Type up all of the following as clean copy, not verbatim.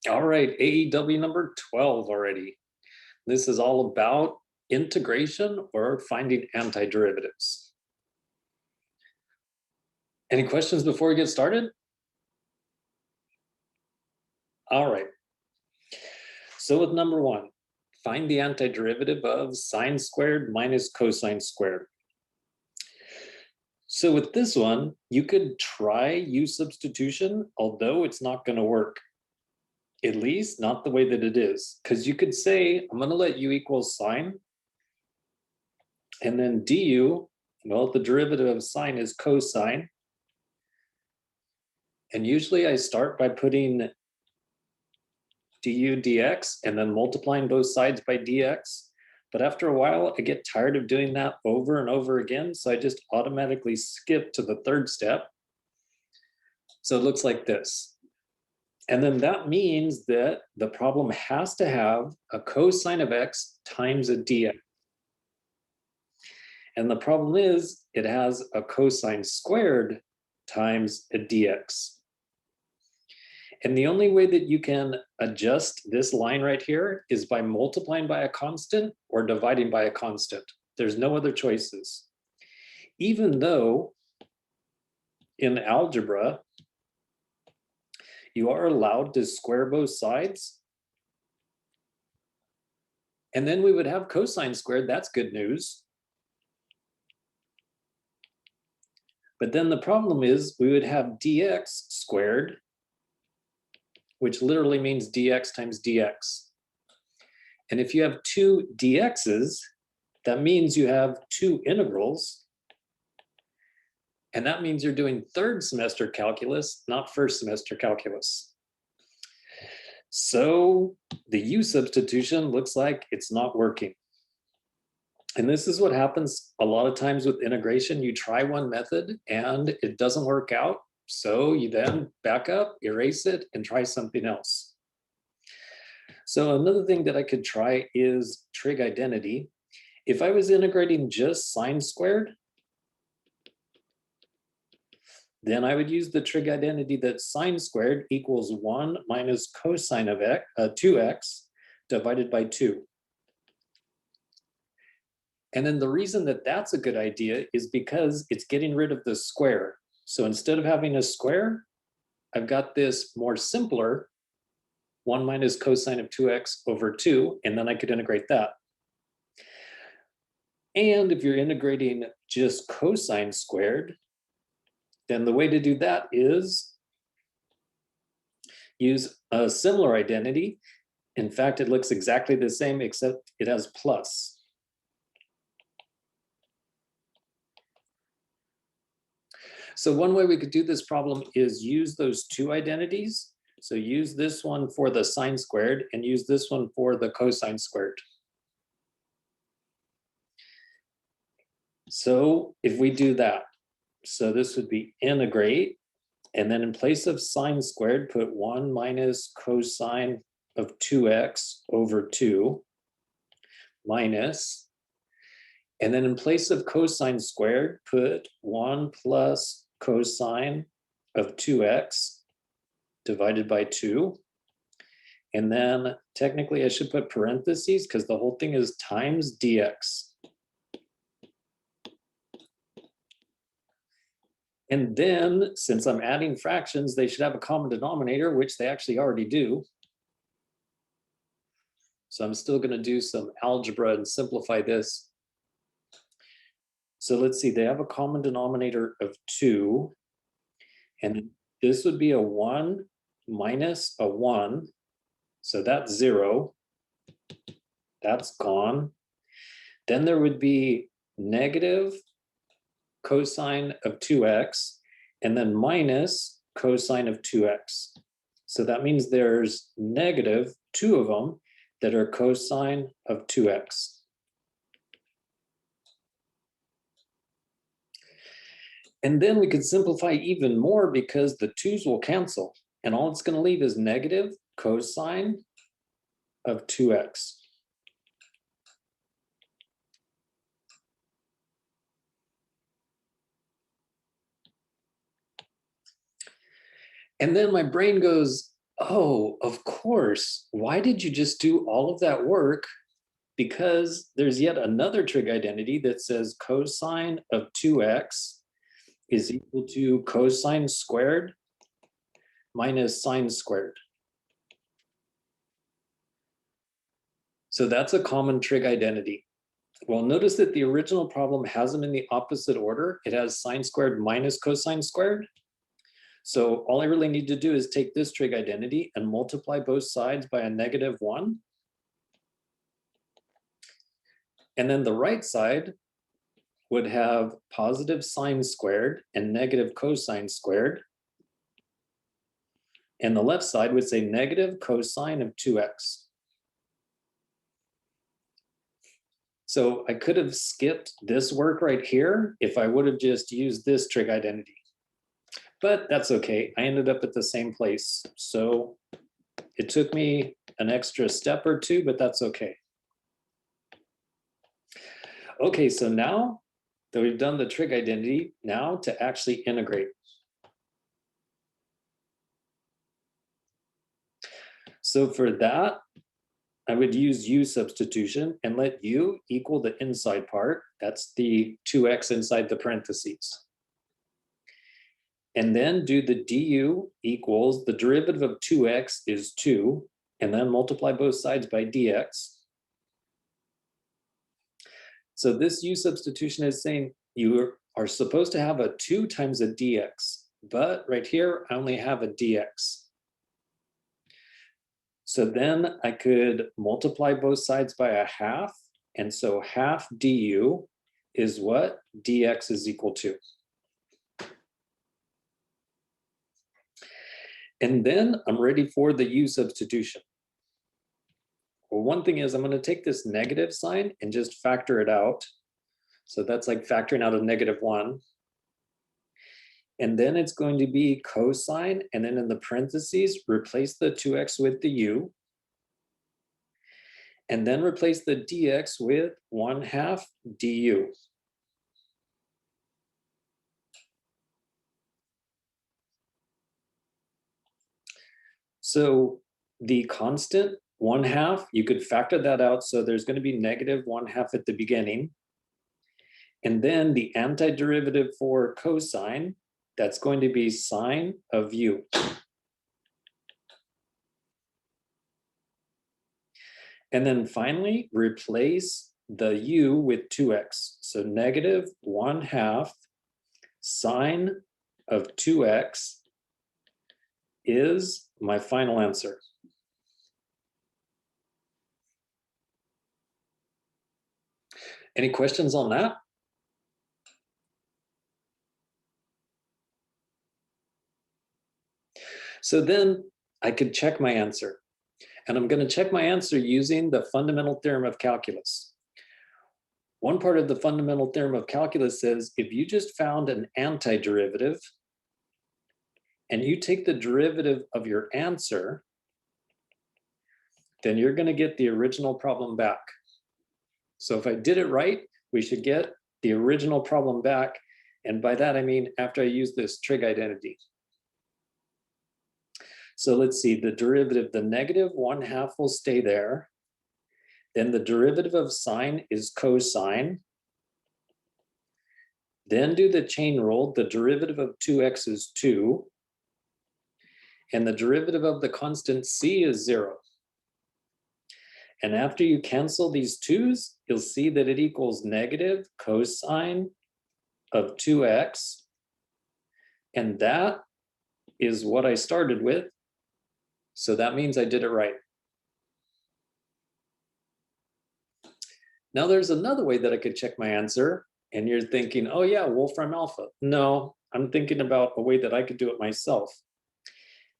All right, AEW number 12 already. This is all about integration or finding antiderivatives. Any questions before we get started? All right. So with number one, find the antiderivative of sine squared minus cosine squared. So with this one, you could try use substitution, although it's not going to work. At least not the way that it is, because you could say, I'm going to let u equal sine, and then du, well, the derivative of sine is cosine. And usually I start by putting du dx and then multiplying both sides by dx. But after a while, I get tired of doing that over and over again. So I just automatically skip to the third step. So it looks like this. And then that means that the problem has to have a cosine of x times a dx. And the problem is it has a cosine squared times a dx. And the only way that you can adjust this line right here is by multiplying by a constant or dividing by a constant. There's no other choices. Even though in algebra, you are allowed to square both sides. And then we would have cosine squared. That's good news. But then the problem is we would have dx squared, which literally means dx times dx. And if you have two dx's, that means you have two integrals. And that means you're doing third semester calculus, not first semester calculus. So the u substitution looks like it's not working. And this is what happens a lot of times with integration. You try one method and it doesn't work out. So you then back up, erase it, and try something else. So another thing that I could try is trig identity. If I was integrating just sine squared, then I would use the trig identity that sine squared equals 1 minus cosine of 2x divided by 2. And then the reason that that's a good idea is because it's getting rid of the square. So instead of having a square, I've got this more simpler 1 minus cosine of 2x over 2, and then I could integrate that. And if you're integrating just cosine squared, then the way to do that is use a similar identity. In fact, it looks exactly the same, except it has plus. So one way we could do this problem is use those two identities. So use this one for the sine squared and use this one for the cosine squared. So if we do that, so this would be integrate, and then in place of sine squared, put 1 minus cosine of 2x over 2 minus, and then in place of cosine squared, put 1 plus cosine of 2x divided by 2. And then technically I should put parentheses because the whole thing is times dx. And then since I'm adding fractions, they should have a common denominator, which they actually already do. So I'm still going to do some algebra and simplify this. So let's see, they have a common denominator of 2. And this would be a 1 minus a 1. So that's 0. That's gone. Then there would be negative cosine of 2x, and then minus cosine of 2x. So that means there's negative 2 of them that are cosine of 2x. And then we could simplify even more because the 2's will cancel, and all it's going to leave is negative cosine of 2x. And then my brain goes, Oh, of course. Why did you just do all of that work? Because there's yet another trig identity that says cosine of 2x is equal to cosine squared minus sine squared. So that's a common trig identity. Well, notice that the original problem has them in the opposite order. It has sine squared minus cosine squared. So all I really need to do is take this trig identity and multiply both sides by a -1. And then the right side would have positive sine squared and negative cosine squared. And the left side would say negative cosine of 2x. So I could have skipped this work right here if I would have just used this trig identity. But that's okay. I ended up at the same place. So it took me an extra step or two, but that's okay. Okay, so now that we've done the trig identity, now to actually integrate. So for that, I would use u substitution and let u equal the inside part. That's the 2x inside the parentheses. And then do the du equals, the derivative of 2x is 2, and then multiply both sides by dx. So this u substitution is saying you are supposed to have a 2 times a dx, but right here I only have a dx. So then I could multiply both sides by a half, and so half du is what dx is equal to. And then I'm ready for the u substitution. Well, one thing is I'm going to take this negative sign and just factor it out. So that's like factoring out a -1. And then it's going to be cosine, and then in the parentheses, replace the 2x with the u. And then replace the dx with 1/2 du. So the constant 1/2, you could factor that out. So there's going to be -1/2 at the beginning. And then the antiderivative for cosine, that's going to be sine of u. And then finally, replace the u with 2x. So -1/2 sine of 2x is my final answer. Any questions on that? So then I could check my answer. And I'm going to check my answer using the fundamental theorem of calculus. One part of the fundamental theorem of calculus says if you just found an antiderivative and you take the derivative of your answer, then you're going to get the original problem back. So if I did it right, we should get the original problem back. And by that, I mean after I use this trig identity. So let's see, the derivative, the -1/2 will stay there. Then the derivative of sine is cosine. Then do the chain rule. The derivative of 2x is 2. And the derivative of the constant c is 0. And after you cancel these 2's, you'll see that it equals negative cosine of 2x. And that is what I started with. So that means I did it right. Now there's another way that I could check my answer. And you're thinking, oh yeah, Wolfram alpha. No, I'm thinking about a way that I could do it myself.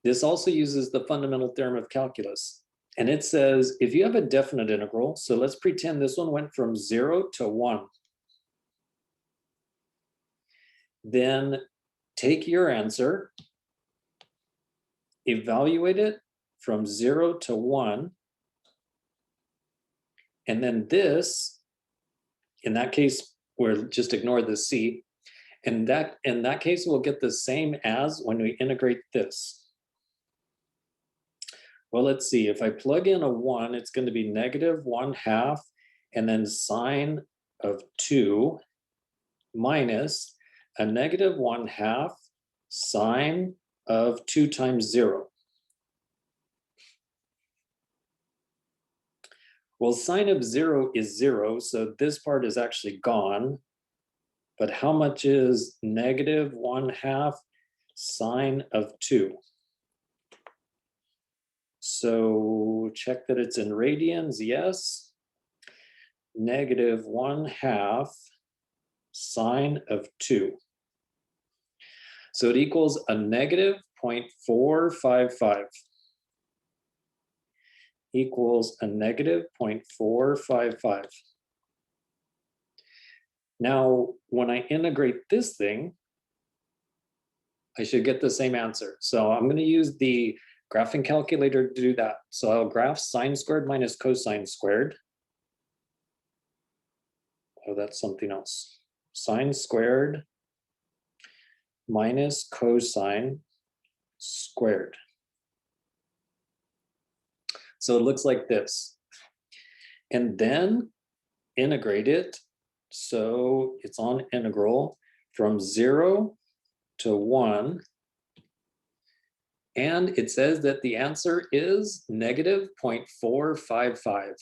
This also uses the fundamental theorem of calculus. And it says, if you have a definite integral, so let's pretend this one went from 0 to 1. Then take your answer, evaluate it from 0 to 1. And then this, in that case, we'll just ignore the c. And in that case, we'll get the same as when we integrate this. Well, let's see. If I plug in a 1, it's going to be -1/2, and then sine of 2 minus a -1/2 sine of 2 times 0. Well, sine of 0 is 0, so this part is actually gone. But how much is -1/2 sine of 2? So check that it's in radians, yes. -1/2 sine of 2. So it equals a -0.455. Equals a -0.455. Now, when I integrate this thing, I should get the same answer. So I'm going to use the graphing calculator to do that. So I'll graph sine squared minus cosine squared. Oh, that's something else. Sine squared minus cosine squared. So it looks like this. And then integrate it. So it's on integral from 0 to 1. And it says that the answer is -0.455.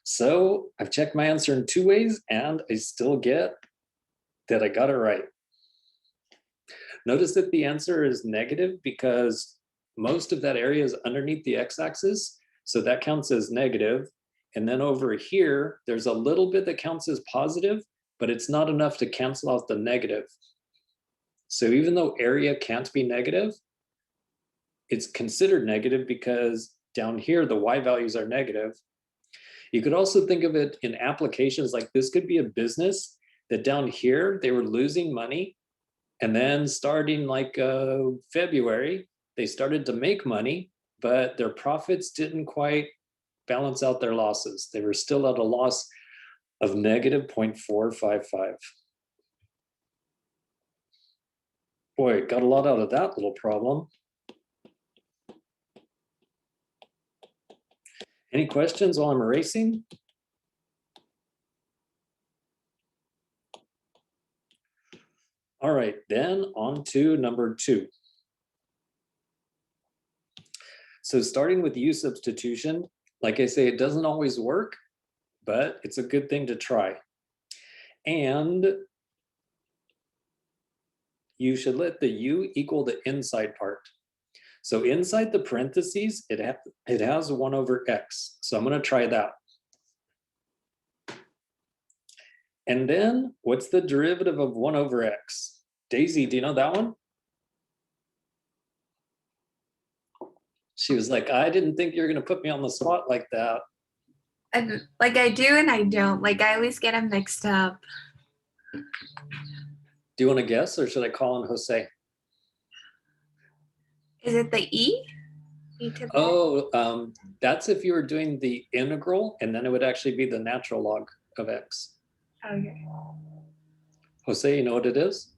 So I've checked my answer in 2 ways, and I still get that I got it right. Notice that the answer is negative because most of that area is underneath the x-axis, so that counts as negative. And then over here, there's a little bit that counts as positive, but it's not enough to cancel out the negative. So even though area can't be negative, it's considered negative because down here, the y values are negative. You could also think of it in applications like this could be a business that down here, they were losing money. And then starting like February, they started to make money, but their profits didn't quite balance out their losses. They were still at a loss of -0.455. Boy, got a lot out of that little problem. Any questions while I'm erasing? All right, then on to number 2. So starting with U substitution, like I say, it doesn't always work, but it's a good thing to try. And you should let the U equal the inside part. So inside the parentheses, it has 1/x. So I'm going to try that. And then what's the derivative of 1/x? Daisy, do you know that one? She was like, I didn't think you were going to put me on the spot like that. And like I do and I don't. Like I always get them mixed up. Do you want to guess or should I call on Jose? Is it the E? Oh, that's if you were doing the integral, and then it would actually be the natural log of x. Okay. Jose, you know what it is?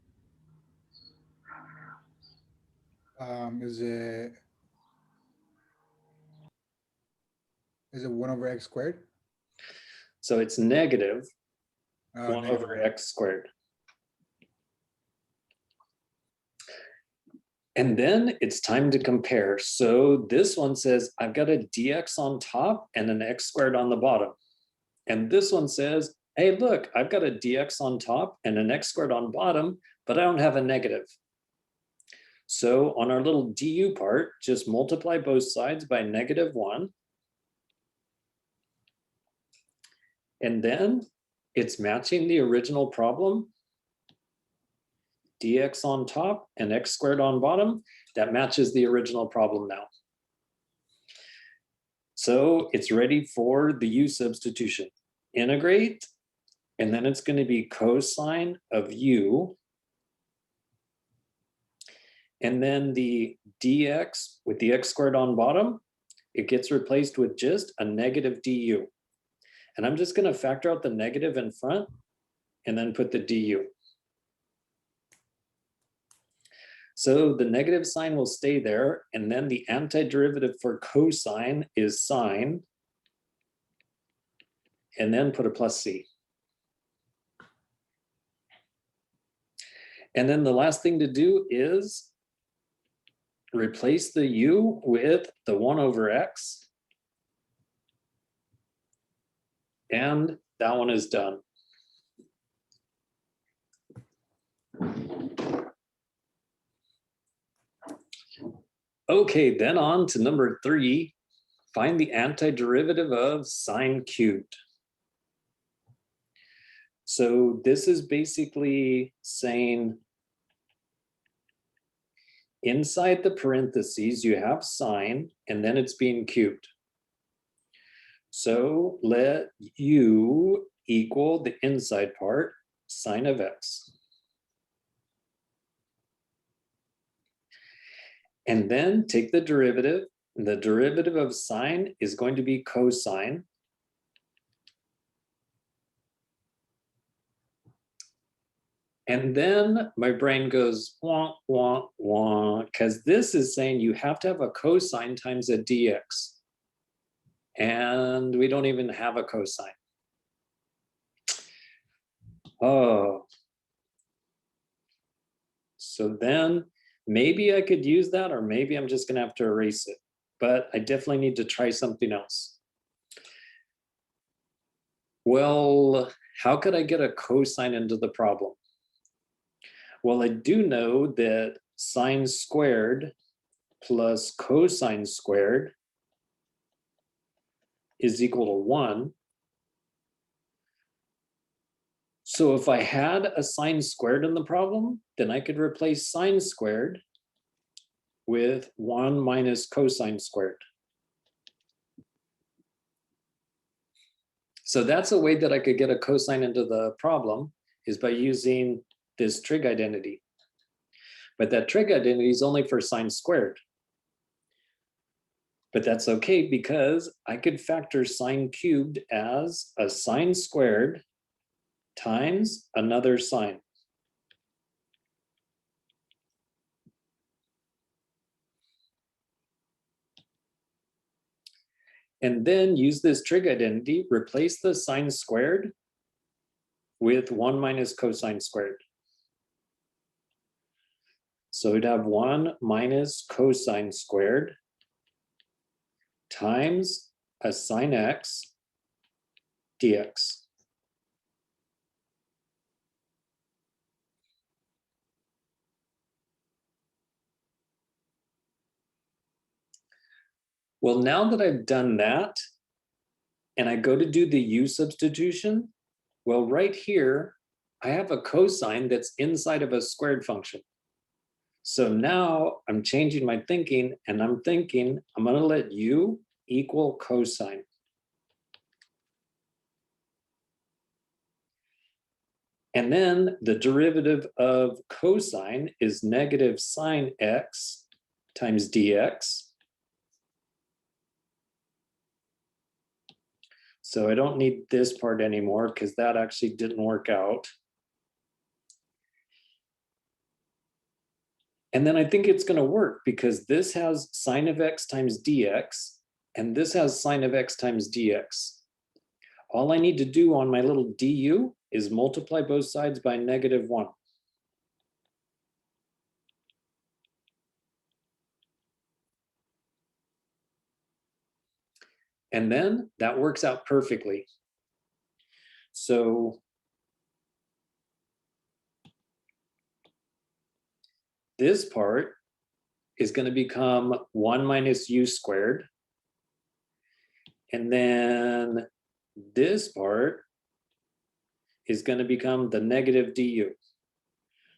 Is it 1/x squared? So it's negative Oh, 1/x squared. And then it's time to compare. So this one says, I've got a dx on top and an x squared on the bottom. And this one says, hey, look, I've got a dx on top and an x squared on bottom, but I don't have a negative. So on our little du part, just multiply both sides by -1. And then it's matching the original problem. Dx on top and x squared on bottom, that matches the original problem now. So it's ready for the U substitution. Integrate, and then it's going to be cosine of U. And then the dx with the x squared on bottom, it gets replaced with just a negative du. And I'm just going to factor out the negative in front and then put the du. So the negative sign will stay there, and then the antiderivative for cosine is sine, and then put a plus c. And then the last thing to do is replace the u with the 1 over x, and that one is done. Okay, then on to number 3, find the antiderivative of sine cubed. So this is basically saying inside the parentheses, you have sine, and then it's being cubed. So let u equal the inside part, sine of x. And then take the derivative. The derivative of sine is going to be cosine. And then my brain goes, wah, wah, wah, because this is saying you have to have a cosine times a dx. And we don't even have a cosine. Oh. So then maybe I could use that, or maybe I'm just going to have to erase it. But I definitely need to try something else. Well, how could I get a cosine into the problem? Well, I do know that sine squared plus cosine squared is equal to 1. So if I had a sine squared in the problem, then I could replace sine squared with 1 minus cosine squared. So that's a way that I could get a cosine into the problem, is by using this trig identity. But that trig identity is only for sine squared. But that's okay, because I could factor sine cubed as a sine squared times another sine. And then use this trig identity, replace the sine squared with 1 minus cosine squared. So we'd have 1 minus cosine squared times a sine x dx. Well, now that I've done that, and I go to do the u substitution, well, right here, I have a cosine that's inside of a squared function. So now I'm changing my thinking, and I'm thinking I'm going to let u equal cosine. And then the derivative of cosine is negative sine x times dx. So I don't need this part anymore, because that actually didn't work out. And then I think it's going to work, because this has sine of x times dx, and this has sine of x times dx. All I need to do on my little du is multiply both sides by -1. And then that works out perfectly. So this part is going to become 1 minus u squared. And then this part is going to become the negative du.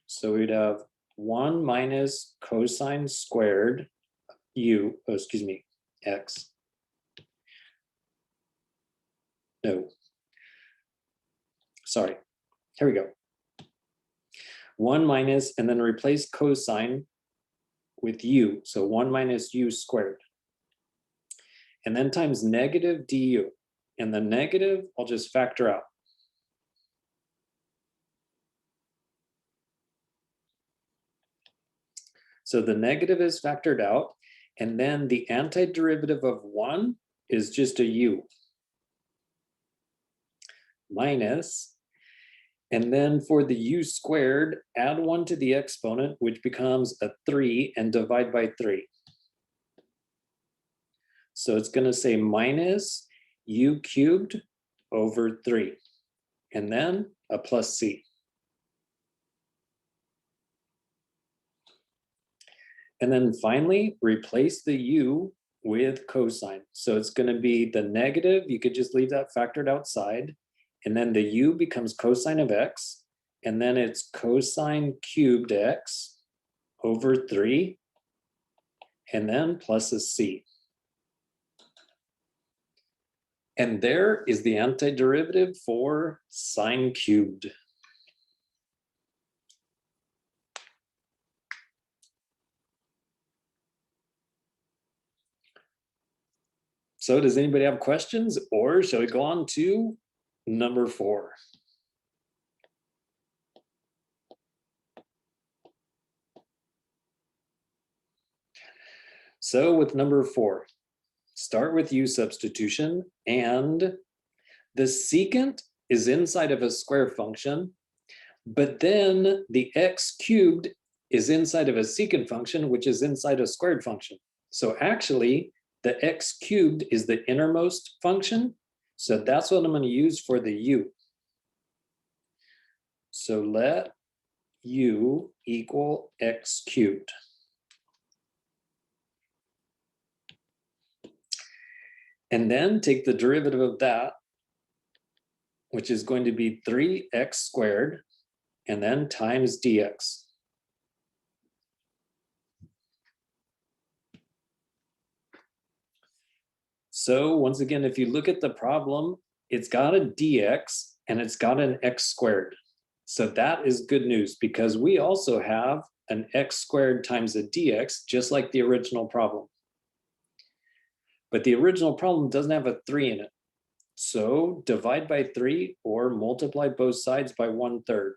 So we'd have 1 minus cosine squared x. No. Sorry. Here we go. 1 minus, and then replace cosine with u. So 1 minus u squared. And then times negative du. And the negative, I'll just factor out. So the negative is factored out, and then the antiderivative of 1 is just a u. Minus, and then for the u squared, add 1 to the exponent, which becomes a 3, and divide by 3. So it's going to say minus u cubed over 3, and then a plus c. And then finally, replace the u with cosine. So it's going to be the negative, you could just leave that factored outside, and then the u becomes cosine of x, and then it's cosine cubed x over 3, and then plus a c. And there is the antiderivative for sine cubed. So does anybody have questions, or shall we go on to number 4? So with number 4, start with u substitution, and the secant is inside of a square function, but then the x cubed is inside of a secant function, which is inside a squared function. So actually, the x cubed is the innermost function, so that's what I'm going to use for the u. So let u equal x cubed. And then take the derivative of that, which is going to be 3x squared, and then times dx. So once again, if you look at the problem, it's got a dx and it's got an x squared. So that is good news, because we also have an x squared times a dx, just like the original problem. But the original problem doesn't have a 3 in it. So divide by 3 or multiply both sides by 1/3.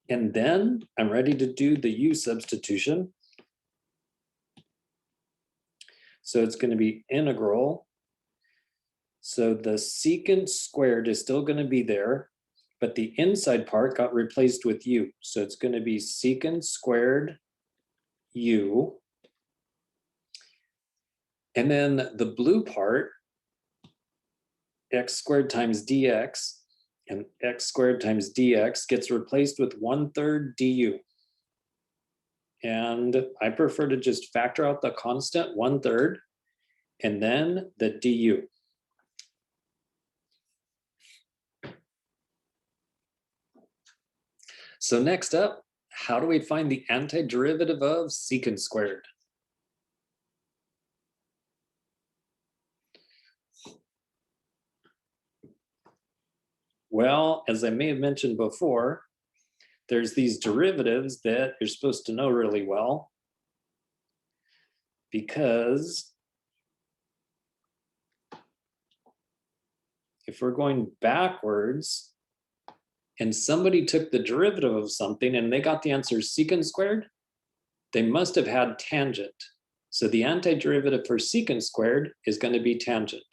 And then I'm ready to do the u substitution. So it's going to be integral. So the secant squared is still going to be there, but the inside part got replaced with u. So it's going to be secant squared u. And then the blue part, x squared times dx, and x squared times dx gets replaced with 1/3 du. And I prefer to just factor out the constant 1/3 and then the du. So next up, how do we find the antiderivative of secant squared? Well, as I may have mentioned before, there's these derivatives that you're supposed to know really well, because if we're going backwards and somebody took the derivative of something and they got the answer secant squared, they must have had tangent. So the antiderivative for secant squared is going to be tangent.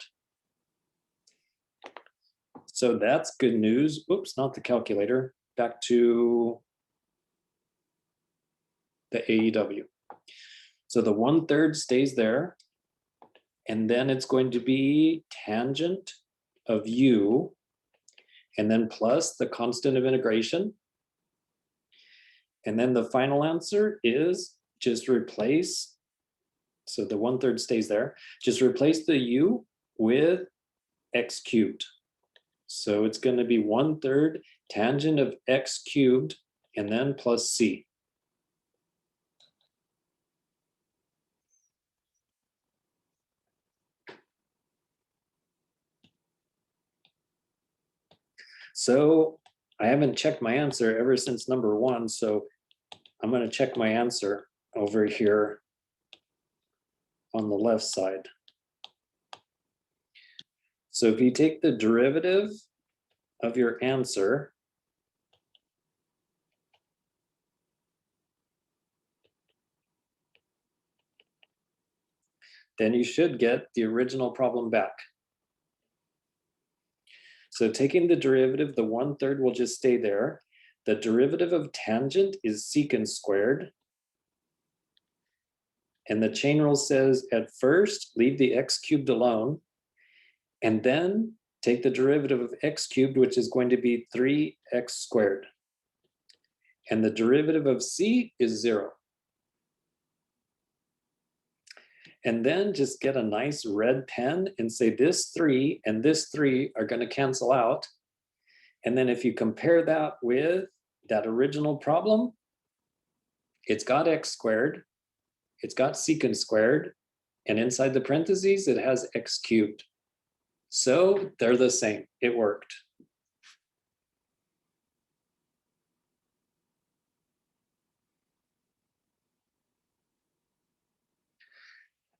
So that's good news. Oops, not the calculator. Back to the AEW. So the 1/3 stays there. And then it's going to be tangent of u, and then plus the constant of integration. And then the final answer is just replace, so the 1/3 stays there, just replace the u with x cubed. So it's going to be 1/3 tangent of x cubed, and then plus c. So I haven't checked my answer ever since number 1, so I'm going to check my answer over here on the left side. So if you take the derivative of your answer, then you should get the original problem back. So taking the derivative, the 1/3 will just stay there. The derivative of tangent is secant squared. And the chain rule says at first, leave the x cubed alone, and then take the derivative of x cubed, which is going to be 3x squared. And the derivative of c is 0. And then just get a nice red pen and say this 3 and this 3 are going to cancel out. And then if you compare that with that original problem, it's got x squared, it's got secant squared, and inside the parentheses, it has x cubed. So they're the same. It worked.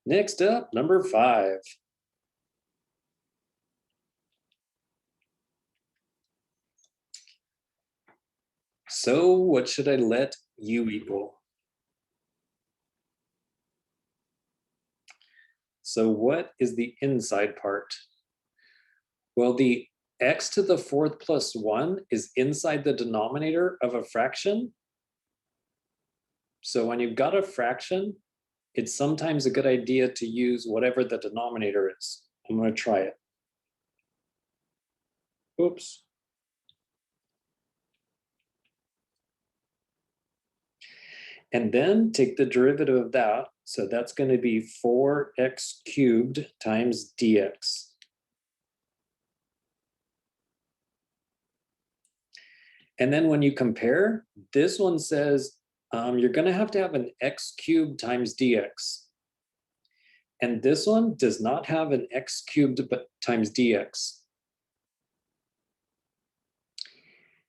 Next up, number 5. So what should I let u equal? So what is the inside part? Well, the x to the 4th plus 1 is inside the denominator of a fraction. So when you've got a fraction, it's sometimes a good idea to use whatever the denominator is. I'm going to try it. Oops. And then take the derivative of that. So that's going to be 4x cubed times dx. And then when you compare, this one says you're going to have an x cubed times dx. And this one does not have an x cubed times dx.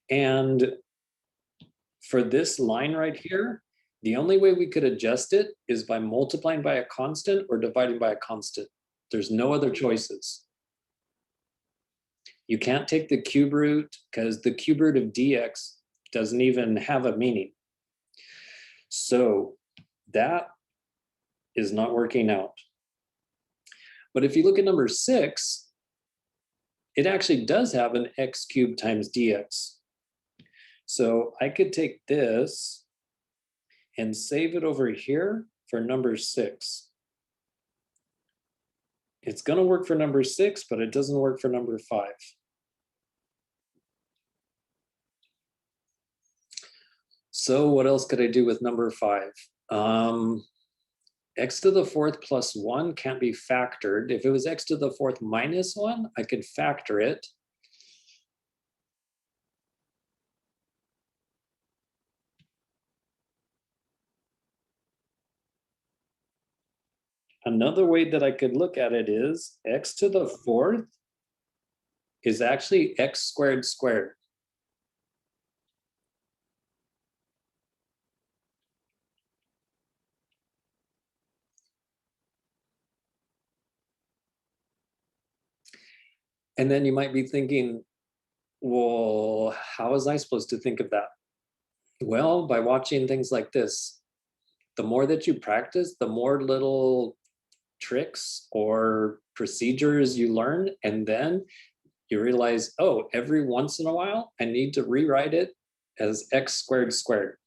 And for this line right here, the only way we could adjust it is by multiplying by a constant or dividing by a constant. There's no other choices. You can't take the cube root because the cube root of dx doesn't even have a meaning. So that is not working out. But if you look at number 6, it actually does have an x cubed times dx. So I could take this and save it over here for number 6. It's going to work for number 6, but it doesn't work for number 5. So what else could I do with number 5? X to the 4th plus 1 can't be factored. If it was x to the 4th minus 1, I could factor it. Another way that I could look at it is x to the 4th is actually x squared squared. And then you might be thinking, well, how was I supposed to think of that? Well, by watching things like this. The more that you practice, the more little tricks or procedures you learn, and then you realize, oh, every once in a while, I need to rewrite it as x squared squared.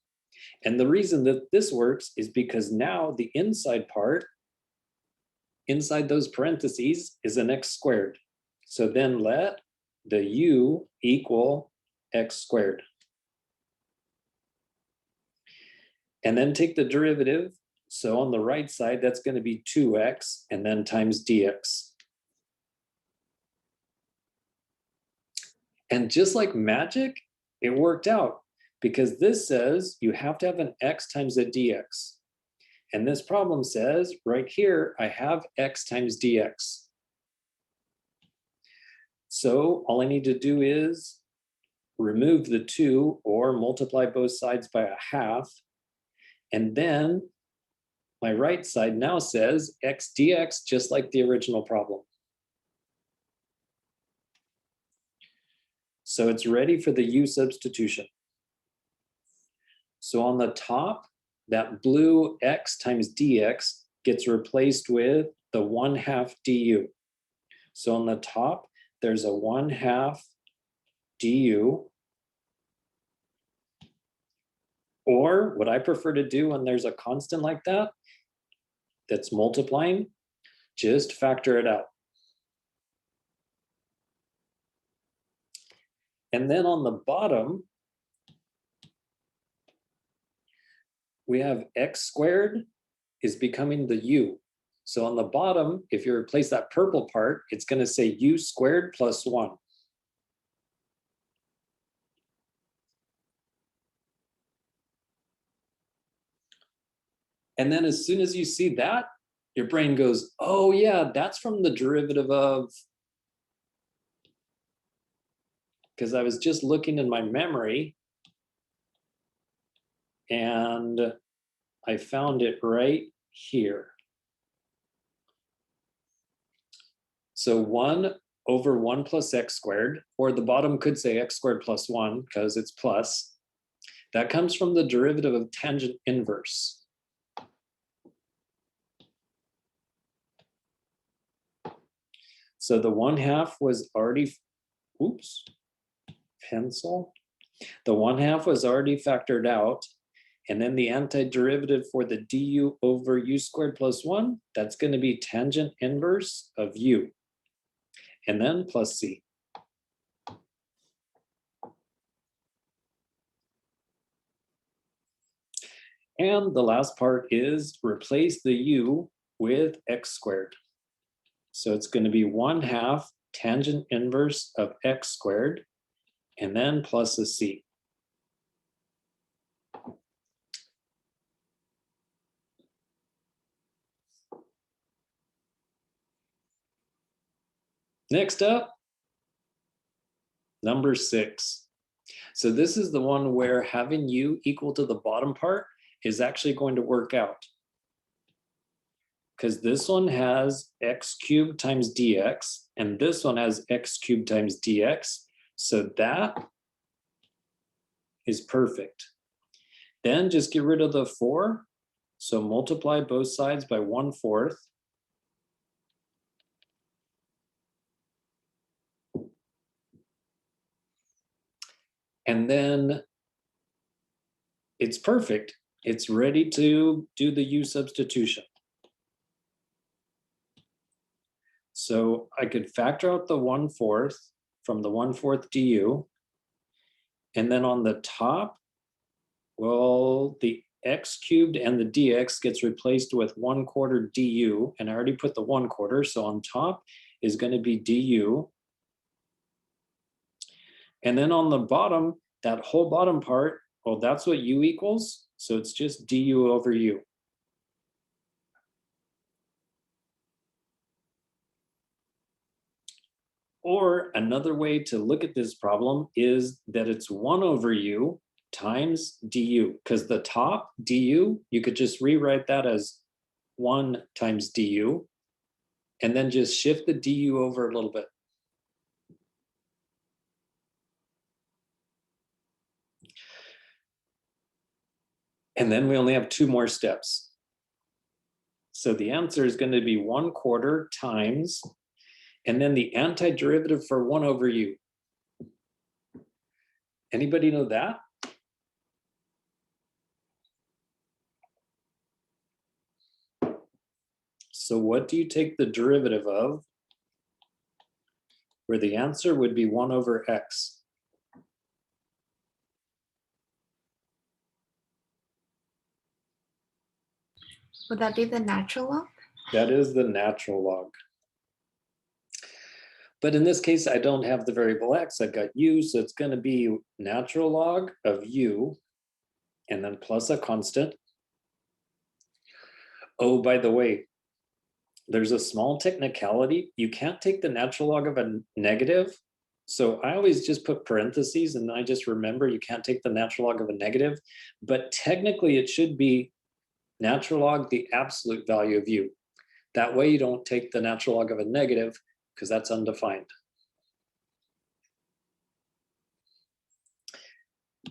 And the reason that this works is because now the inside part, inside those parentheses, is an x squared. So then let the u equal x squared. And then take the derivative. So on the right side, that's going to be 2x and then times dx. And just like magic, it worked out because this says you have to have an x times a dx. And this problem says right here, I have x times dx. So all I need to do is remove the 2 or multiply both sides by a half. And then my right side now says x dx, just like the original problem. So it's ready for the u substitution. So on the top, that blue x times dx gets replaced with the 1/2 du. So on the top, there's a 1/2 du. Or what I prefer to do when there's a constant like that, that's multiplying, just factor it out. And then on the bottom, we have x squared is becoming the u. So on the bottom, if you replace that purple part, it's going to say u squared plus 1. And then as soon as you see that, your brain goes, oh yeah, that's from the derivative of, because I was just looking in my memory and I found it right here. So 1 over 1 plus x squared, or the bottom could say x squared plus 1 because it's plus. That comes from the derivative of tangent inverse. So the 1/2 was already, oops, pencil. The 1/2 was already factored out. And then the antiderivative for the du over u squared plus 1, that's going to be tangent inverse of u. And then plus c. And the last part is replace the u with x squared. So it's going to be 1/2 tangent inverse of x squared, and then plus a c. Next up, number 6. So this is the one where having u equal to the bottom part is actually going to work out. Because this one has x cubed times dx, and this one has x cubed times dx. So that is perfect. Then just get rid of the 4. So multiply both sides by 1/4. And then it's perfect. It's ready to do the u substitution. So I could factor out the 1/4 from the 1/4 du. And then on the top, well, the x cubed and the dx gets replaced with 1/4 du. And I already put the 1/4. So on top is going to be du. And then on the bottom, that whole bottom part, well, that's what u equals. So it's just du over u. Or another way to look at this problem is that it's 1 over u times du, because the top du, you could just rewrite that as 1 times du, and then just shift the du over a little bit. And then we only have 2 more steps. So the answer is going to be 1/4 times, and then the antiderivative for 1 over u. Anybody know that? So what do you take the derivative of, where the answer would be 1 over x? Would that be the natural log? That is the natural log. But in this case, I don't have the variable x, I've got u, so it's going to be natural log of u, and then plus a constant. Oh, by the way, there's a small technicality. You can't take the natural log of a negative. So I always just put parentheses, and I just remember you can't take the natural log of a negative. But technically, it should be natural log the absolute value of u. That way you don't take the natural log of a negative because that's undefined.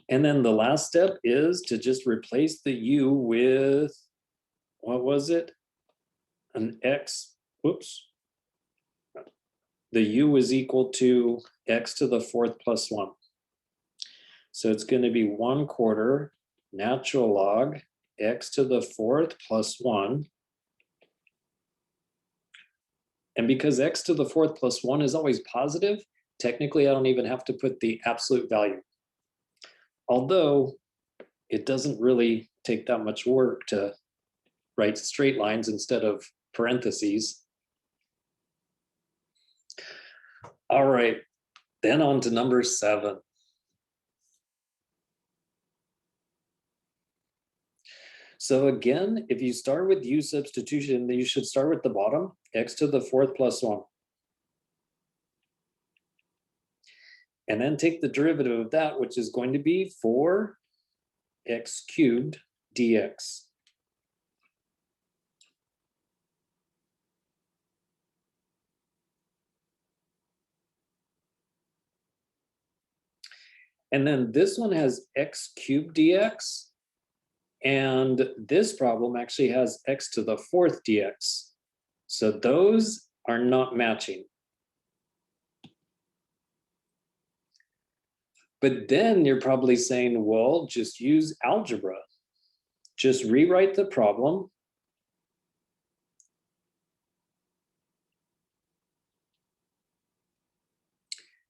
And then the last step is to just replace the u with, what was it? An x, whoops. The u is equal to x to the fourth plus 1. So it's going to be 1/4 natural log x to the fourth plus 1. And because x to the fourth plus 1 is always positive, technically I don't even have to put the absolute value. Although it doesn't really take that much work to write straight lines instead of parentheses. All right, then on to number 7. So again, if you start with u substitution, then you should start with the bottom, x to the fourth plus 1. And then take the derivative of that, which is going to be 4x cubed dx. And then this one has x cubed dx. And this problem actually has x to the fourth dx. So those are not matching. But then you're probably saying, well, just use algebra. Just rewrite the problem.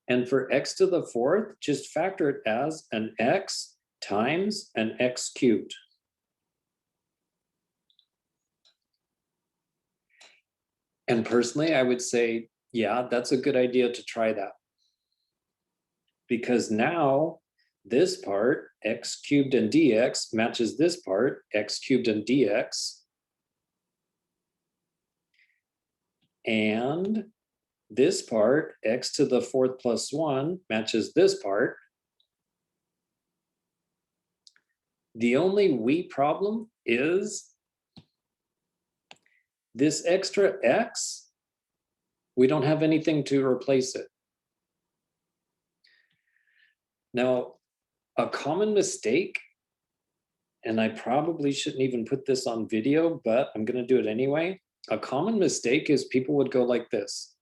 And for x to the fourth, just factor it as an x times an x cubed. And personally, I would say, yeah, that's a good idea to try that. Because now this part, x cubed and dx, matches this part, x cubed and dx. And this part, x to the fourth plus 1, matches this part. The only we problem is this extra x, we don't have anything to replace it. Now, a common mistake, and I probably shouldn't even put this on video, but I'm going to do it anyway. A common mistake is people would go like this.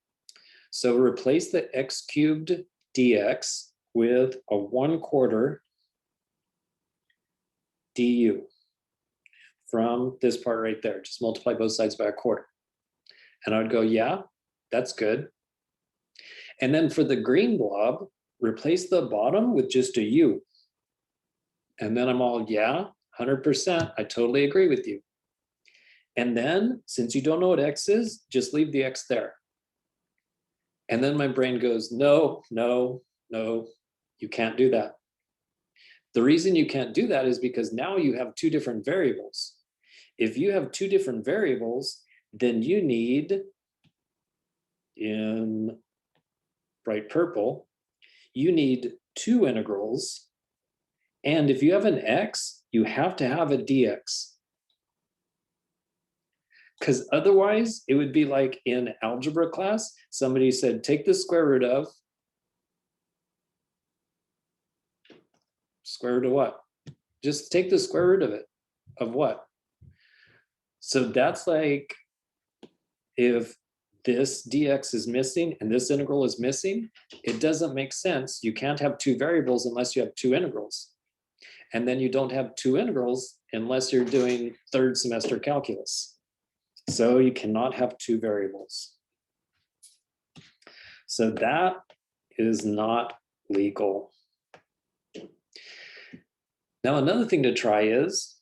So replace the x cubed dx with a 1/4 du from this part right there. Just multiply both sides by a quarter. And I would go, yeah, that's good. And then for the green blob, replace the bottom with just a u. And then I'm all, yeah, 100%, I totally agree with you. And then, since you don't know what x is, just leave the x there. And then my brain goes, no, no, no, you can't do that. The reason you can't do that is because now you have two different variables. If you have two different variables, then you need, in bright purple, you need two integrals. And if you have an x, you have to have a dx. Because otherwise, it would be like in algebra class, somebody said, take the square root of what? Just take the square root of it. Of what? So that's like, if this dx is missing and this integral is missing, it doesn't make sense. You can't have two variables unless you have two integrals. And then you don't have two integrals unless you're doing third semester calculus. So you cannot have two variables. So that is not legal. Now, another thing to try is,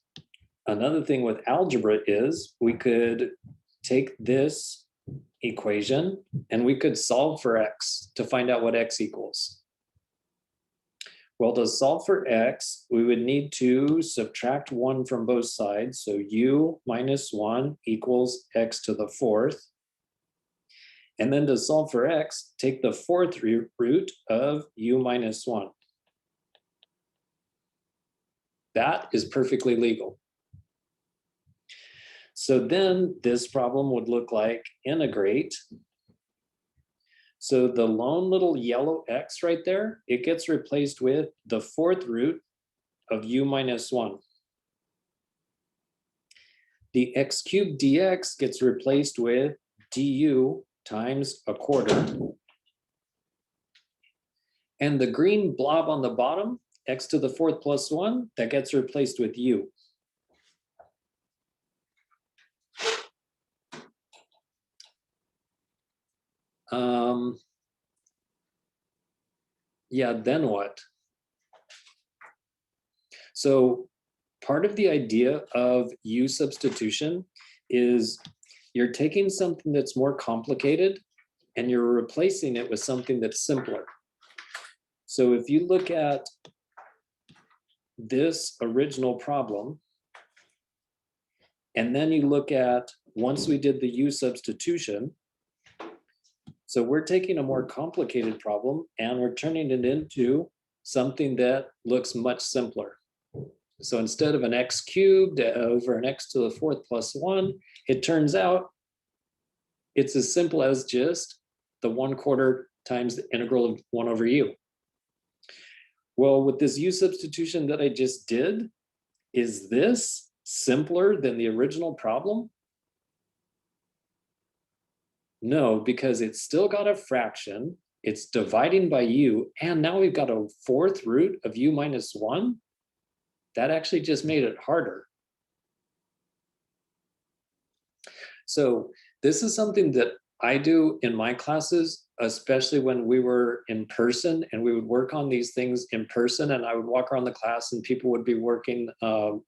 another thing with algebra is we could take this equation and we could solve for x to find out what x equals. Well, to solve for x, we would need to subtract 1 from both sides. So u minus 1 equals x to the fourth. And then to solve for x, take the fourth root of u minus 1. That is perfectly legal. So then this problem would look like integrate. So the lone little yellow x right there, it gets replaced with the fourth root of u minus 1. The x cubed dx gets replaced with du times a quarter. And the green blob on the bottom, x to the fourth plus 1, that gets replaced with u. Yeah, then what? So part of the idea of u substitution is you're taking something that's more complicated and you're replacing it with something that's simpler. So if you look at this original problem, and then you look at once we did the u substitution, so we're taking a more complicated problem and we're turning it into something that looks much simpler. So instead of an x cubed over an x to the fourth plus 1, it turns out it's as simple as just the 1/4 times the integral of 1 over u. Well, with this u substitution that I just did, is this simpler than the original problem? No, because it's still got a fraction, it's dividing by u, and now we've got a fourth root of u minus 1. That actually just made it harder. So this is something that I do in my classes, especially when we were in person and we would work on these things in person, and I would walk around the class and people would be working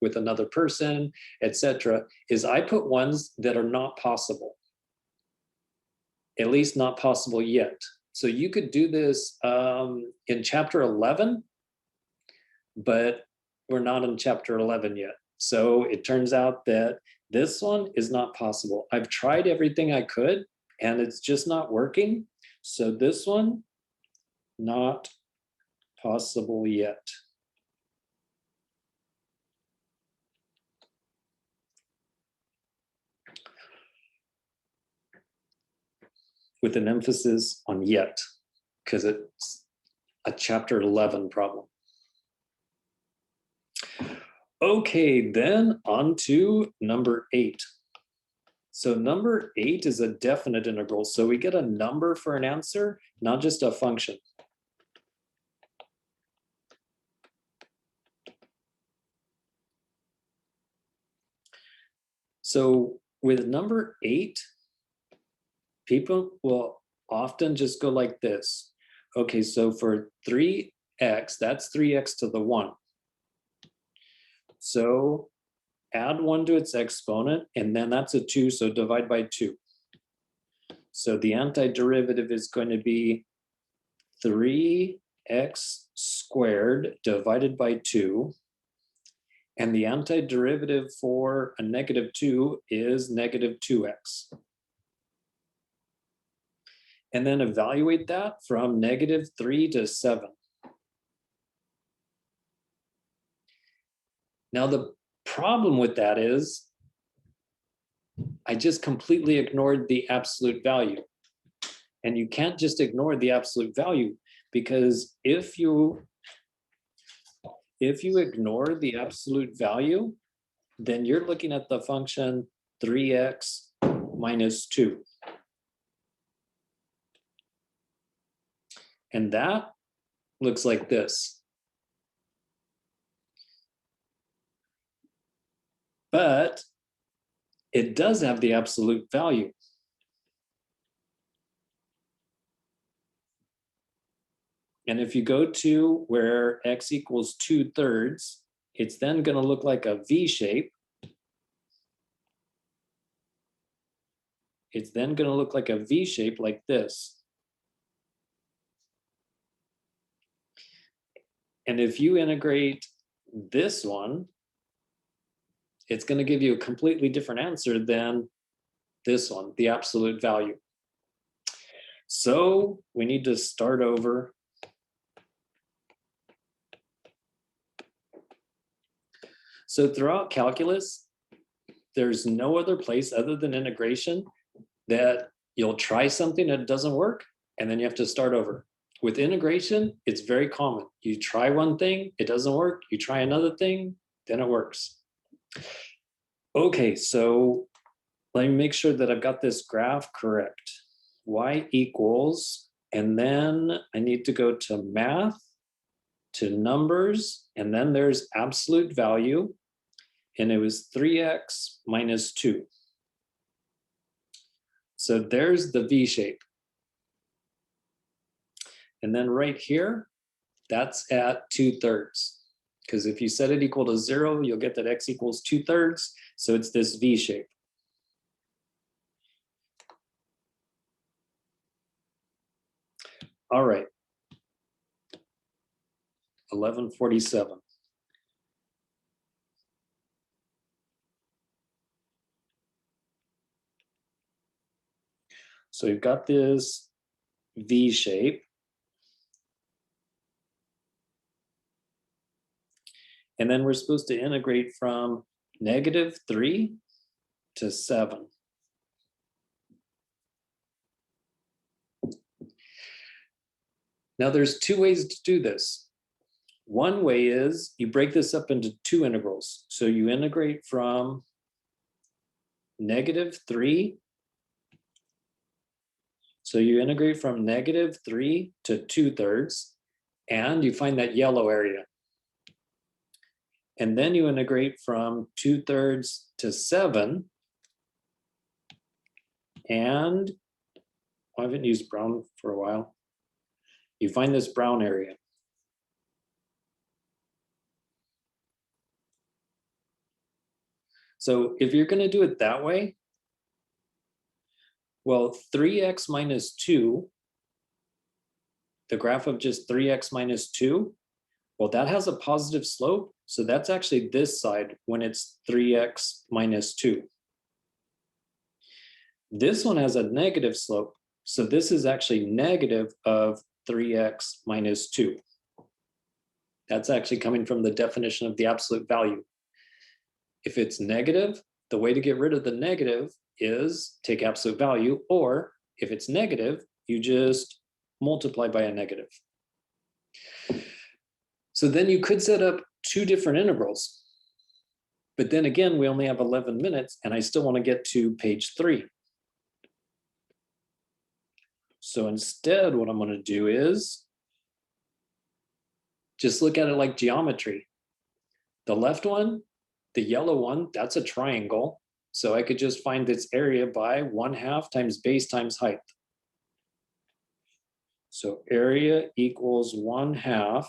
with another person, etc. Is I put ones that are not possible. At least not possible yet. So you could do this in chapter 11, but we're not in chapter 11 yet. So it turns out that this one is not possible. I've tried everything I could and it's just not working. So this one, not possible yet. With an emphasis on yet, because it's a chapter 11 problem. Okay, then on to number 8. So number 8 is a definite integral. So we get a number for an answer, not just a function. So with number 8, people will often just go like this. Okay, so for 3x, that's 3x to the 1. So add 1 to its exponent, and then that's a 2, so divide by 2. So the antiderivative is going to be 3x squared divided by 2. And the antiderivative for a -2 is -2x. And then evaluate that from -3 to 7. Now the problem with that is I just completely ignored the absolute value. And you can't just ignore the absolute value, because if you ignore the absolute value, then you're looking at the function 3x minus 2. And that looks like this. But it does have the absolute value. And if you go to where x equals 2/3, it's then going to look like a V shape. It's then going to look like a V shape like this. And if you integrate this one, it's going to give you a completely different answer than this one, the absolute value. So we need to start over. So throughout calculus, there's no other place other than integration that you'll try something that doesn't work, and then you have to start over. With integration, it's very common. You try one thing, it doesn't work. You try another thing, then it works. Okay, so let me make sure that I've got this graph correct. Y equals, and then I need to go to math, to numbers, and then there's absolute value, and it was 3x minus 2. So there's the V shape. And then right here, that's at 2/3. Because if you set it equal to 0, you'll get that x equals 2/3. So it's this V shape. All right. 1147. So you've got this V shape. And then we're supposed to integrate from -3 to 7. Now there's two ways to do this. One way is you break this up into two integrals. So you integrate from -3. So you integrate from -3 to 2/3, and you find that yellow area. And then you integrate from 2/3 to 7. And I haven't used brown for a while. You find this brown area. So if you're going to do it that way, well, 3x minus 2, the graph of just 3x minus 2, well, that has a positive slope. So that's actually this side when it's 3x minus 2. This one has a negative slope. So this is actually negative of 3x minus 2. That's actually coming from the definition of the absolute value. If it's negative, the way to get rid of the negative is take absolute value, or if it's negative, you just multiply by a negative. So then you could set up two different integrals. But then again, we only have 11 minutes, and I still want to get to page 3. So instead, what I'm going to do is just look at it like geometry. The left one, the yellow one, that's a triangle. So I could just find its area by 1/2 times base times height. So area equals 1/2.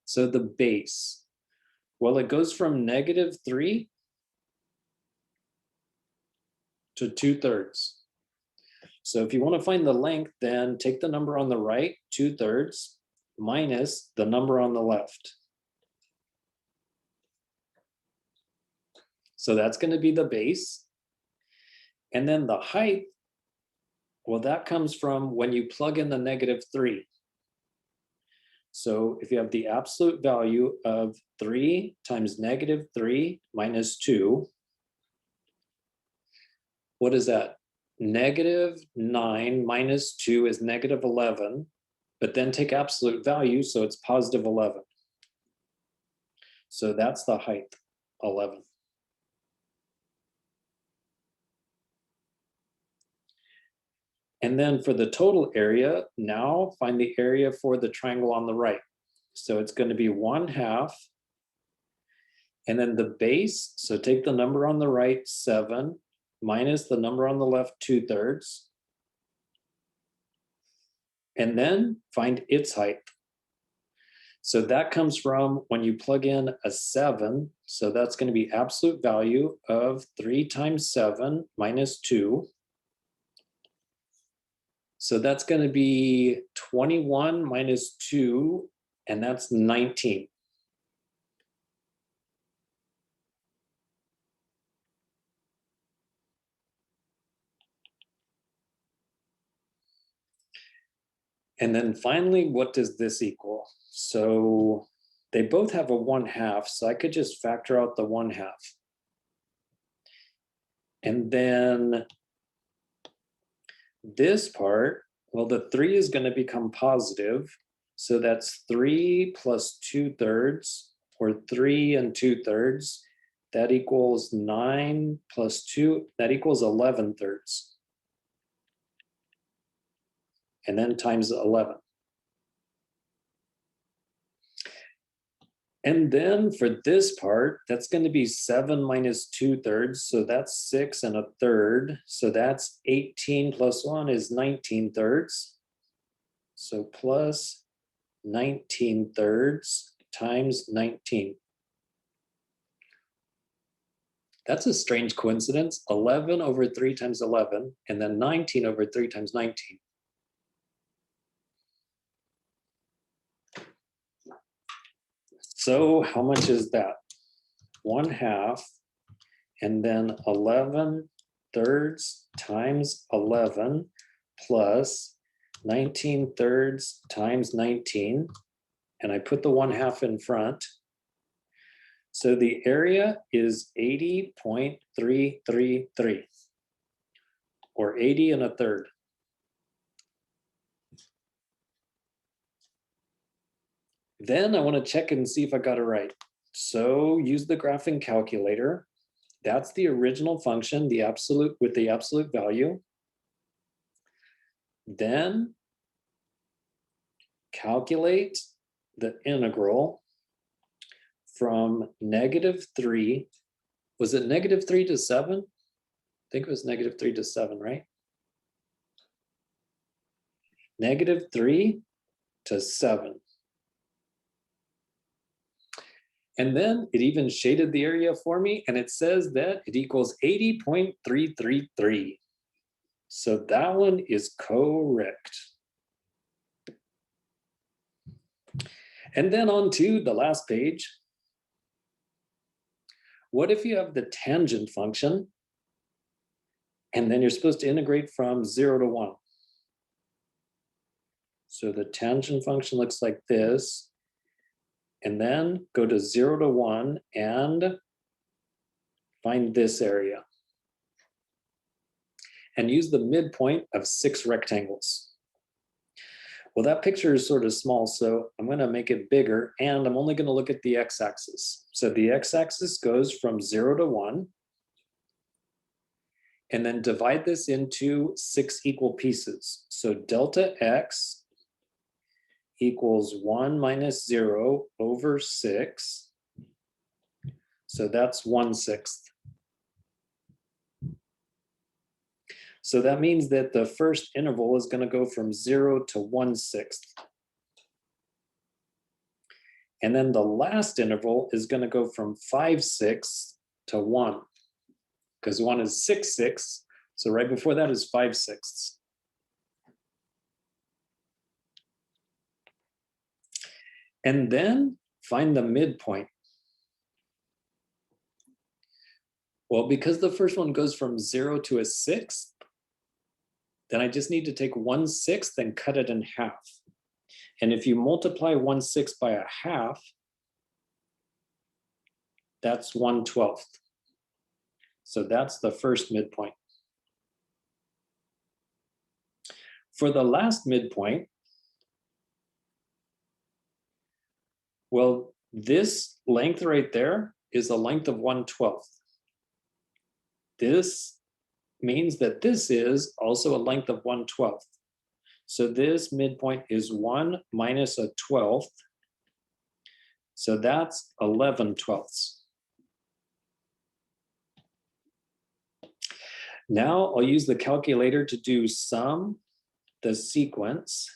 So the base, well, it goes from -3 to 2/3. So if you want to find the length, then take the number on the right, 2/3, minus the number on the left. So that's going to be the base. And then the height, well, that comes from when you plug in the -3. So if you have the absolute value of 3 times -3 minus 2, what is that? -9 minus 2 is -11, but then take absolute value, so it's +11. So that's the height, 11. And then for the total area, now find the area for the triangle on the right. So it's going to be 1/2. And then the base, so take the number on the right, 7, minus the number on the left, 2/3. And then find its height. So that comes from when you plug in a 7. So that's going to be absolute value of 3 times 7 minus 2. So that's going to be 21 minus 2, and that's 19. And then finally, what does this equal? So they both have a 1/2, so I could just factor out the 1/2. And then this part, well, the 3 is going to become positive. So that's 3 plus 2/3, or 3 2/3. That equals 9 plus 2, that equals 11/3. And then times 11. And then for this part, that's going to be 7 minus 2/3. So that's 6 1/3. So that's 18 plus 1 is 19/3. So plus 19/3 times 19. That's a strange coincidence. 11 over 3 times 11, and then 19 over 3 times 19. So how much is that? 1/2, and then 11/3 times 11 plus 19/3 times 19. And I put the 1/2 in front. So the area is 80.333, or 80 1/3. Then I want to check and see if I got it right. So use the graphing calculator. That's the original function, the absolute with the absolute value. Then calculate the integral from -3. Was it -3 to 7? I think it was -3 to 7, right? -3 to 7. And then it even shaded the area for me, and it says that it equals 80.333. So that one is correct. And then on to the last page. What if you have the tangent function, and then you're supposed to integrate from 0 to 1? So the tangent function looks like this. And then go to 0 to 1 and find this area. And use the midpoint of 6 rectangles. Well, that picture is sort of small, so I'm going to make it bigger, and I'm only going to look at the x-axis. So the x-axis goes from 0 to 1. And then divide this into 6 equal pieces. So delta x equals 1 minus 0 over 6. So that's 1/6. So that means that the first interval is going to go from 0 to 1/6. And then the last interval is going to go from 5/6 to 1. Because 1 is 6/6. So right before that is 5/6. And then find the midpoint. Well, because the first one goes from 0 to 1/6, then I just need to take 1/6 and cut it in half. And if you multiply 1/6 by 1/2, that's 1/12. So that's the first midpoint. For the last midpoint, well, this length right there is the length of 1/12. This means that this is also a length of 1/12. So this midpoint is 1 minus 1/12. So that's 11/12. Now I'll use the calculator to do sum the sequence.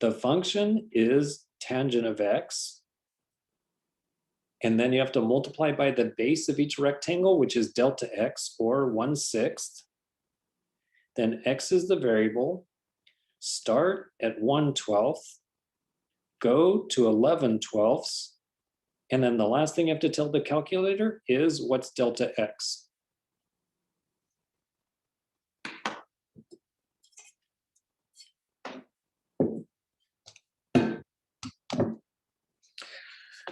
The function is tangent of x. And then you have to multiply by the base of each rectangle, which is delta x, or 1/6. Then x is the variable. Start at 1/12, go to 11/12, and then the last thing you have to tell the calculator is what's delta x.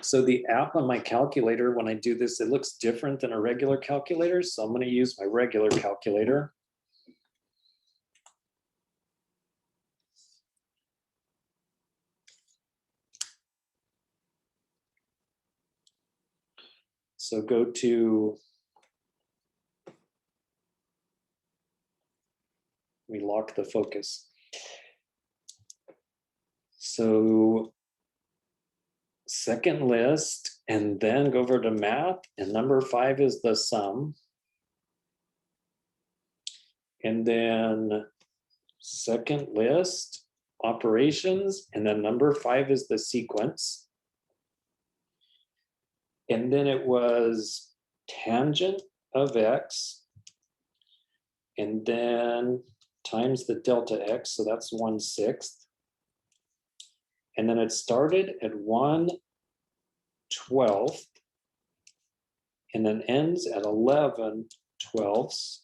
So the app on my calculator, when I do this, it looks different than a regular calculator. So I'm going to use my regular calculator. So go to, we lock the focus. So second list, and then go over to math, and number 5 is the sum. And then second list, operations, and then number 5 is the sequence. And then it was tangent of x, and then times the delta x, so that's 1/6. And then it started at 1/12, and then ends at 11/12.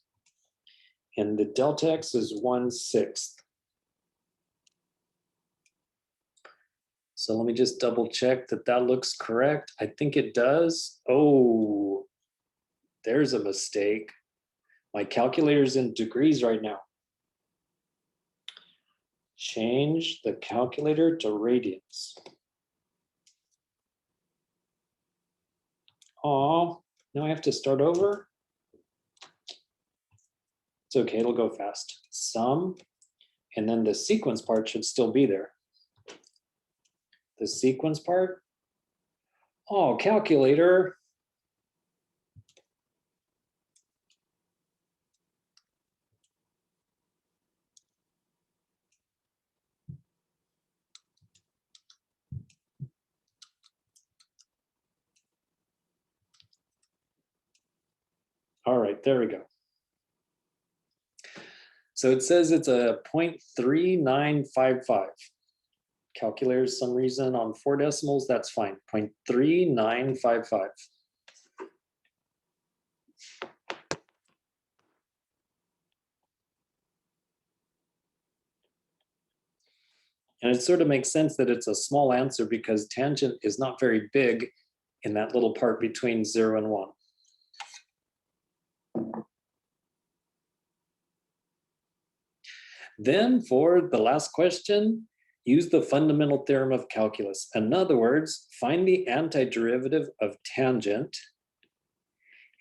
And the delta x is 1/6. So let me just double check that that looks correct. I think it does. Oh, there's a mistake. My calculator's in degrees right now. Change the calculator to radians. Oh, now I have to start over. It's okay, it'll go fast. Sum, and then the sequence part should still be there. The sequence part. Oh, calculator. All right, there we go. So it says it's a 0.3955. Calculators, some reason on 4 decimals, that's fine. 0.3955. And it sort of makes sense that it's a small answer because tangent is not very big in that little part between 0 and 1. Then for the last question, use the fundamental theorem of calculus. In other words, find the antiderivative of tangent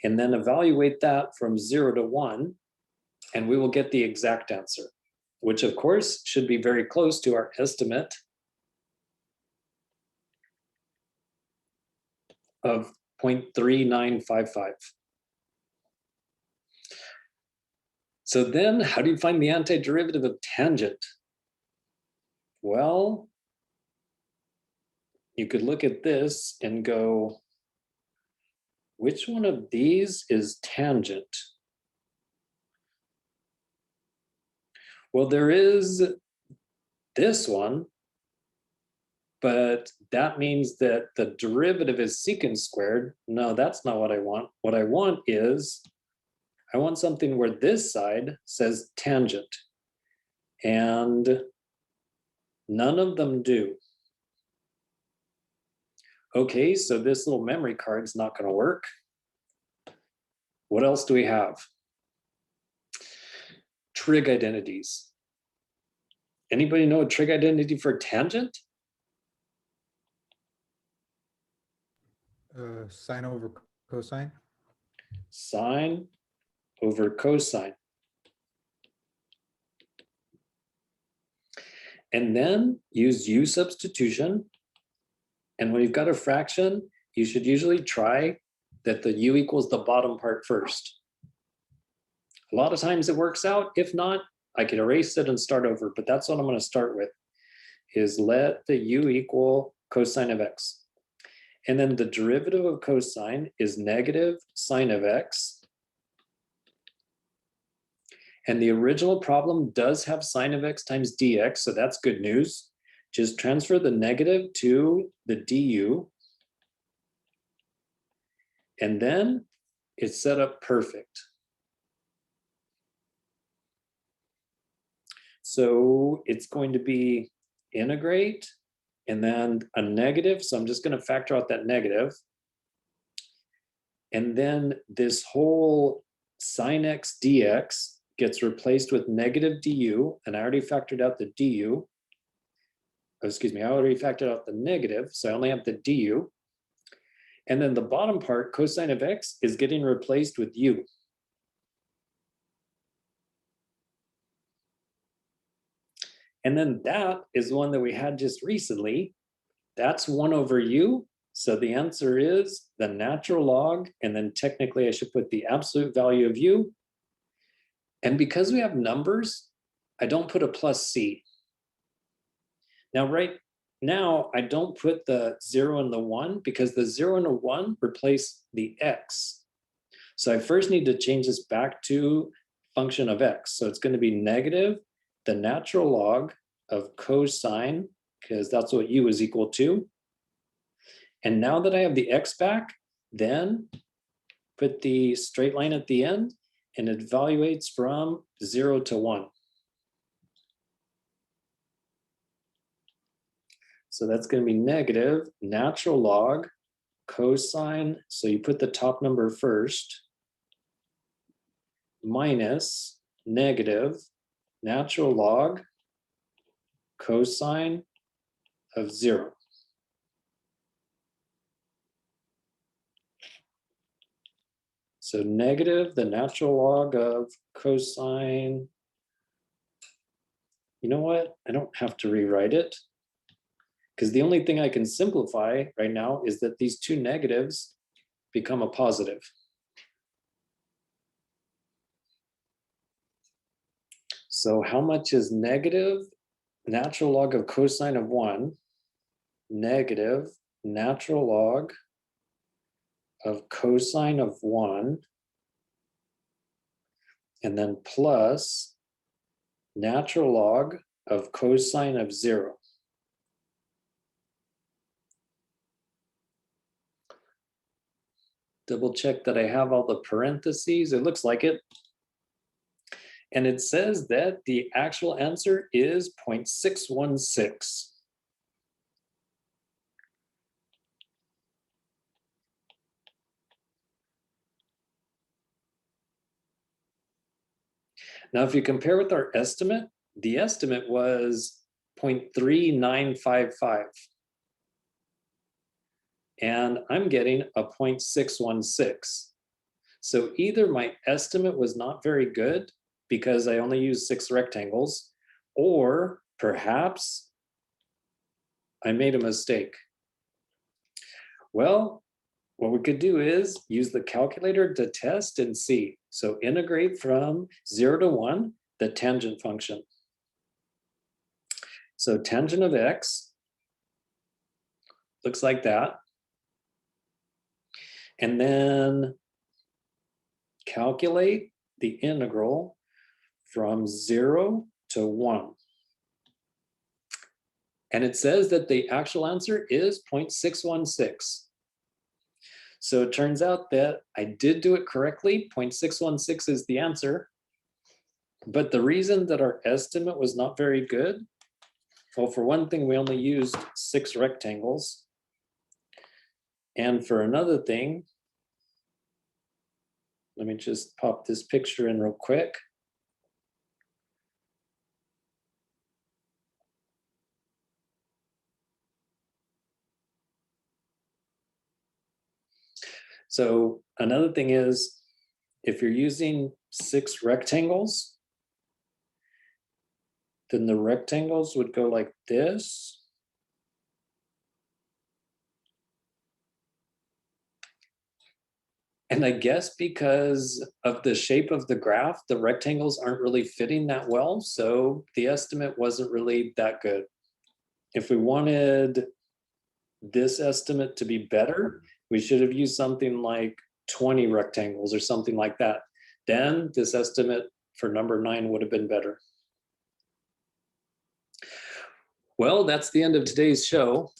and then evaluate that from 0 to 1, and we will get the exact answer, which of course should be very close to our estimate of 0.3955. So then how do you find the antiderivative of tangent? Well, you could look at this and go, which one of these is tangent? Well, there is this one, but that means that the derivative is secant squared. No, that's not what I want. What I want is, I want something where this side says tangent, and none of them do. Okay, so this little memory card's not going to work. What else do we have? Trig identities. Anybody know a trig identity for tangent? Sine over cosine. Sine over cosine. And then use U substitution. And when you've got a fraction, you should usually try that the U equals the bottom part first. A lot of times it works out. If not, I can erase it and start over, but that's what I'm going to start with, is let the U equal cosine of x. And then the derivative of cosine is negative sine of x. And the original problem does have sine of x times dx, so that's good news. Just transfer the negative to the du. And then it's set up perfect. So it's going to be integrate and then a negative. So I'm just going to factor out that negative. And then this whole sine x dx gets replaced with negative du. And I already factored out the du. Oh, excuse me, I already factored out the negative. So I only have the du. And then the bottom part, cosine of x, is getting replaced with u. And then that is one that we had just recently. That's 1 over u. So the answer is the natural log, and then technically I should put the absolute value of u. And because we have numbers, I don't put a plus c. Now, right now, I don't put the 0 and the 1 because the 0 and the 1 replace the x. So I first need to change this back to function of x. So it's going to be negative the natural log of cosine, because that's what u is equal to. And now that I have the x back, then put the straight line at the end, and it evaluates from 0 to 1. So that's going to be negative natural log cosine. So you put the top number first, minus negative natural log cosine of 0. So negative the natural log of cosine. You know what? I don't have to rewrite it, because the only thing I can simplify right now is that these two negatives become a positive. So how much is negative natural log of cosine of 1, negative natural log of cosine of 1, and then plus natural log of cosine of 0. Double check that I have all the parentheses. It looks like it. And it says that the actual answer is 0.616. Now, if you compare with our estimate, the estimate was 0.3955. And I'm getting a 0.616. So either my estimate was not very good because I only used 6 rectangles, or perhaps I made a mistake. Well, what we could do is use the calculator to test and see. So integrate from 0 to 1, the tangent function. So tangent of x looks like that. And then calculate the integral from 0 to 1. And it says that the actual answer is 0.616. So it turns out that I did do it correctly. 0.616 is the answer. But the reason that our estimate was not very good, well, for one thing, we only used 6 rectangles. And for another thing, let me just pop this picture in real quick. So another thing is, if you're using 6 rectangles, then the rectangles would go like this. And I guess because of the shape of the graph, the rectangles aren't really fitting that well. So the estimate wasn't really that good. If we wanted this estimate to be better, we should have used something like 20 rectangles or something like that. Then this estimate for number 9 would have been better. Well, that's the end of today's show.